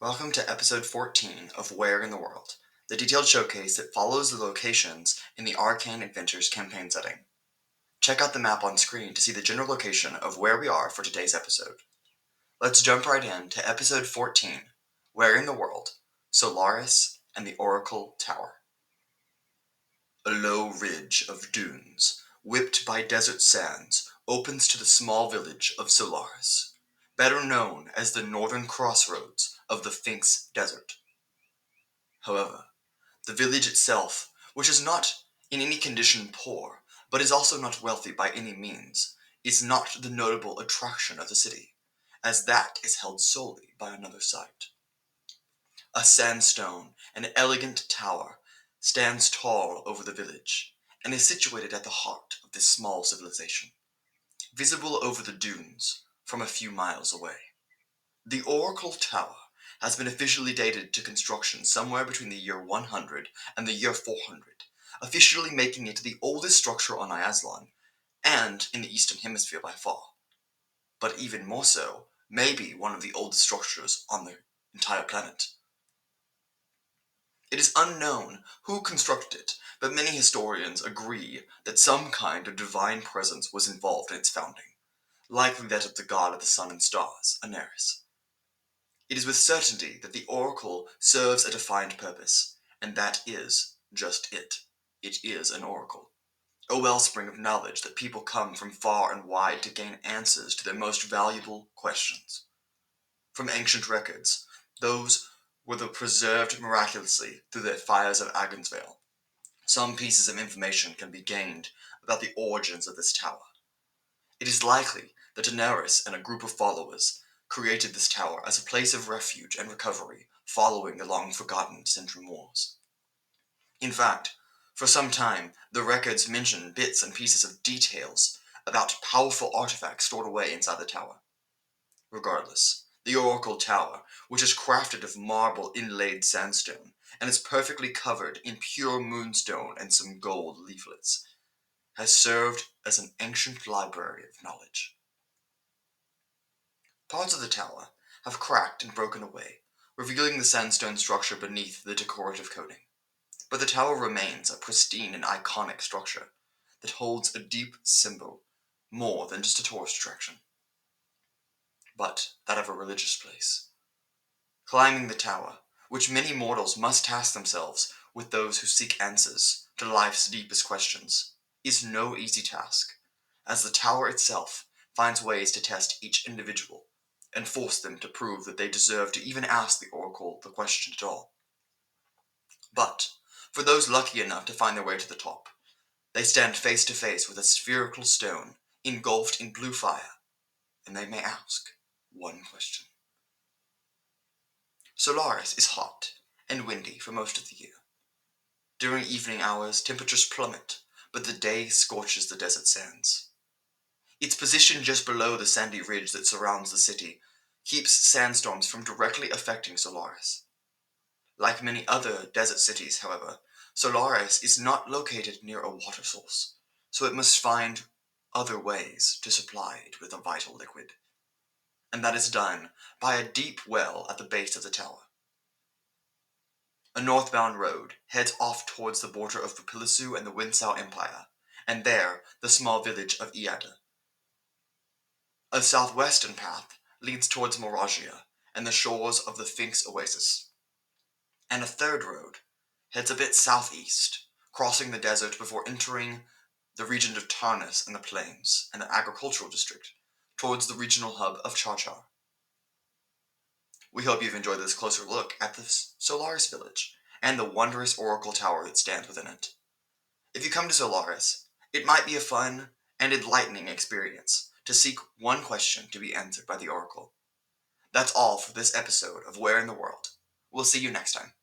Welcome to episode 14 of Where in the World, the detailed showcase that follows the locations in the Arcane Adventures campaign setting. Check out the map on screen to see the general location of where we are for today's episode. Let's jump right in to episode 14, Where in the World, Solaris and the Oracle Tower. A low ridge of dunes, whipped by desert sands, opens to the small village of Solaris, better known as the northern crossroads of the Finx Desert. However, the village itself, which is not in any condition poor, but is also not wealthy by any means, is not the notable attraction of the city, as that is held solely by another site. A sandstone and elegant tower stands tall over the village, and is situated at the heart of this small civilization, visible over the dunes from a few miles away. The Oracle Tower has been officially dated to construction somewhere between the year 100 and the year 400, officially making it the oldest structure on Iazlan, and in the Eastern Hemisphere by far. But even more so, maybe one of the oldest structures on the entire planet. It is unknown who constructed it, but many historians agree that some kind of divine presence was involved in its founding, likely that of the god of the sun and stars, Anaris. It is with certainty that the oracle serves a defined purpose, and that is just it. It is an oracle. A wellspring of knowledge that people come from far and wide to gain answers to their most valuable questions. From ancient records, those were preserved miraculously through the fires of Agonsvale. Some pieces of information can be gained about the origins of this tower. It is likely that Daenerys and a group of followers created this tower as a place of refuge and recovery following the long-forgotten Centrum Wars. In fact, for some time, the records mention bits and pieces of details about powerful artifacts stored away inside the tower. Regardless, the Oracle Tower, which is crafted of marble inlaid sandstone, and is perfectly covered in pure moonstone and some gold leaflets, has served as an ancient library of knowledge. Parts of the tower have cracked and broken away, revealing the sandstone structure beneath the decorative coating. But the tower remains a pristine and iconic structure that holds a deep symbol, more than just a tourist attraction, but that of a religious place. Climbing the tower, which many mortals must task themselves with those who seek answers to life's deepest questions, is no easy task, as the tower itself finds ways to test each individual and force them to prove that they deserve to even ask the oracle the question at all. But for those lucky enough to find their way to the top, they stand face to face with a spherical stone engulfed in blue fire, and they may ask one question. Solaris is hot and windy for most of the year. During evening hours, temperatures plummet, but the day scorches the desert sands. Its position just below the sandy ridge that surrounds the city keeps sandstorms from directly affecting Solaris. Like many other desert cities, however, Solaris is not located near a water source, so it must find other ways to supply it with a vital liquid. And that is done by a deep well at the base of the tower. A northbound road heads off towards the border of the Pilisu and the Winsau Empire, and there the small village of Iada. A southwestern path leads towards Moragia and the shores of the Finx Oasis. And a third road heads a bit southeast, crossing the desert before entering the region of Tarnus and the plains and the agricultural district, towards the regional hub of Char. We hope you've enjoyed this closer look at the Solaris village and the wondrous Oracle Tower that stands within it. If you come to Solaris, it might be a fun and enlightening experience to seek one question to be answered by the Oracle. That's all for this episode of Where in the World. We'll see you next time.